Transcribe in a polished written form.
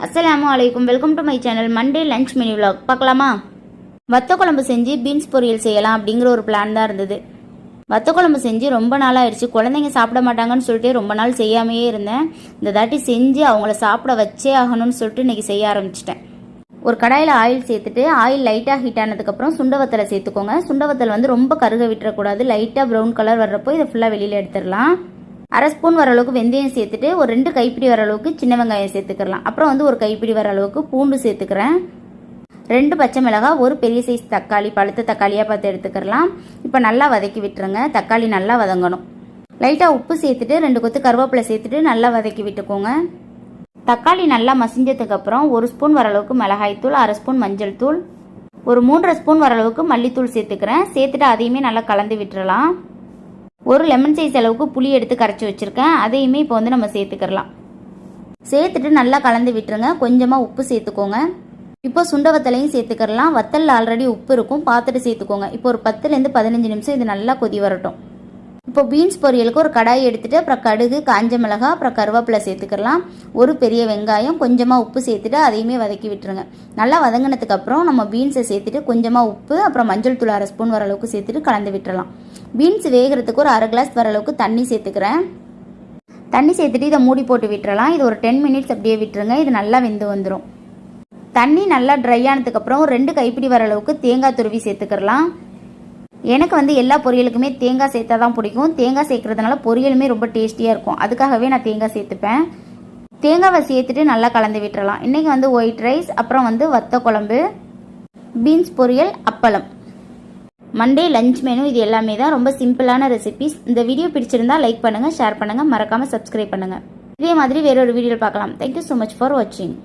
அஸ்ஸலாமு அலைக்கும். Welcome to my channel. Monday lunch mini vlog பார்க்கலாமா? வத்த குழம்பு செஞ்சு பீன்ஸ் பொரியல் செய்யலாம் அப்படிங்கிற ஒரு பிளான் தான் இருந்தது. வத்த குழம்பு செஞ்சு ரொம்ப நாள் ஆயிடுச்சு. குழந்தைங்க சாப்பிட மாட்டாங்கன்னு சொல்லிட்டு ரொம்ப நாள் செய்யாமையே இருந்தேன். இந்த தாட்டி செஞ்சு அவங்கள சாப்பிட வச்சே ஆகணும்னு சொல்லிட்டு இன்றைக்கி செய்ய ஆரம்பிச்சிட்டேன். ஒரு கடாயில் ஆயில் சேர்த்துட்டு ஆயில் லைட்டாக ஹீட் ஆனதுக்கப்புறம் சுண்டவத்தலை சேர்த்துக்கோங்க. சுண்டவத்தல் வந்து ரொம்ப கருக விட்டுறக்கூடாது. லைட்டாக ப்ரௌன் கலர் வர்றப்போ இதை ஃபுல்லாக வெளியில் எடுத்துடலாம். அரை ஸ்பூன் வர அளவுக்கு வெந்தயம் சேர்த்துட்டு ஒரு 2 கைப்பிடி வர அளவுக்கு சின்ன வெங்காயம் சேர்த்துக்கலாம். அப்புறம் வந்து ஒரு கைப்பிடி வர அளவுக்கு பூண்டு சேர்த்துக்கிறேன். 2 பச்சை மிளகாய், ஒரு பெரிய சைஸ் தக்காளி, பழுத்த தக்காளியாக பார்த்து எடுத்துக்கலாம். இப்போ நல்லா வதக்கி விட்டுருங்க. தக்காளி நல்லா வதங்கணும். லைட்டாக உப்பு சேர்த்துட்டு 2 கொத்து கருவேப்பிலை சேர்த்துட்டு நல்லா வதக்கி விட்டுக்கோங்க. தக்காளி நல்லா மசிஞ்சதுக்கப்புறம் 1 ஸ்பூன் வர அளவுக்கு மிளகாய்த்தூள், அரை ஸ்பூன் மஞ்சள் தூள், ஒரு 3.5 ஸ்பூன் வர அளவுக்கு மல்லித்தூள் சேர்த்துக்கிறேன். சேர்த்துட்டு அதையுமே நல்லா கலந்து விட்டுறலாம். ஒரு லெமன் சைஸ் அளவுக்கு புளி எடுத்து கரைச்சி வச்சுருக்கேன். அதையுமே இப்போ வந்து நம்ம சேர்த்துக்கலாம். சேர்த்துட்டு நல்லா கலந்து விட்டுருங்க. கொஞ்சமாக உப்பு சேர்த்துக்கோங்க. இப்போ சுண்டவத்தலையும் சேர்த்துக்கலாம். வத்தலில் ஆல்ரெடி உப்பு இருக்கும், பார்த்துட்டு சேர்த்துக்கோங்க. இப்போ ஒரு 10லேருந்து 15 நிமிஷம் இது நல்லா கொதி வரட்டும். இப்போ பீன்ஸ் பொரியலுக்கு ஒரு கடாய் எடுத்துகிட்டு அப்புறம் கடுகு, காஞ்ச மிளகாய், அப்புறம் கருவேப்பிலை சேர்த்துக்கலாம். ஒரு பெரிய வெங்காயம், கொஞ்சமாக உப்பு சேர்த்துட்டு அதையுமே வதக்கி விட்டுருங்க. நல்லா வதங்கினதுக்கப்புறம் நம்ம பீன்ஸை சேர்த்துட்டு கொஞ்சமாக உப்பு, அப்புறம் மஞ்சள் தூள் அரை ஸ்பூன் வர அளவுக்கு சேர்த்துட்டு கலந்து விட்டுறலாம். பீன்ஸ் வேகிறதுக்கு ஒரு 1/2 கிளாஸ் வர அளவுக்கு தண்ணி சேர்த்துக்கிறேன். தண்ணி சேர்த்துட்டு இதை மூடி போட்டு விட்டுறலாம். இது ஒரு 10 மினிட்ஸ் அப்படியே விட்டுருங்க. இது நல்லா வெந்து வந்துடும். தண்ணி நல்லா ட்ரை ஆனதுக்கப்புறம் 2 கைப்பிடி வர அளவுக்கு தேங்காய் துருவி சேர்த்துக்கலாம். எனக்கு வந்து எல்லா பொரியலுக்குமே தேங்காய் சேர்த்தா தான் பிடிக்கும். தேங்காய் சேர்க்கறதுனால பொரியலுமே ரொம்ப டேஸ்டியாக இருக்கும். அதுக்காகவே நான் தேங்காய் சேர்த்துப்பேன். தேங்காவை சேர்த்துட்டு நல்லா கலந்து விட்டுறலாம். இன்றைக்கி வந்து ஒயிட் ரைஸ், அப்புறம் வந்து வத்த குழம்பு, பீன்ஸ் பொரியல், அப்பளம். மண்டே லஞ்ச் மெனு இது எல்லாமே தான். ரொம்ப சிம்பிளான ரெசிபிஸ். இந்த வீடியோ பிடிச்சிருந்தா லைக் பண்ணுங்கள், ஷேர் பண்ணுங்கள், மறக்காமல் சப்ஸ்கிரைப் பண்ணுங்கள். இதே மாதிரி வேறொரு வீடியோவில் பார்க்கலாம். தேங்க்யூ ஸோ மச் ஃபார் வாட்சிங்.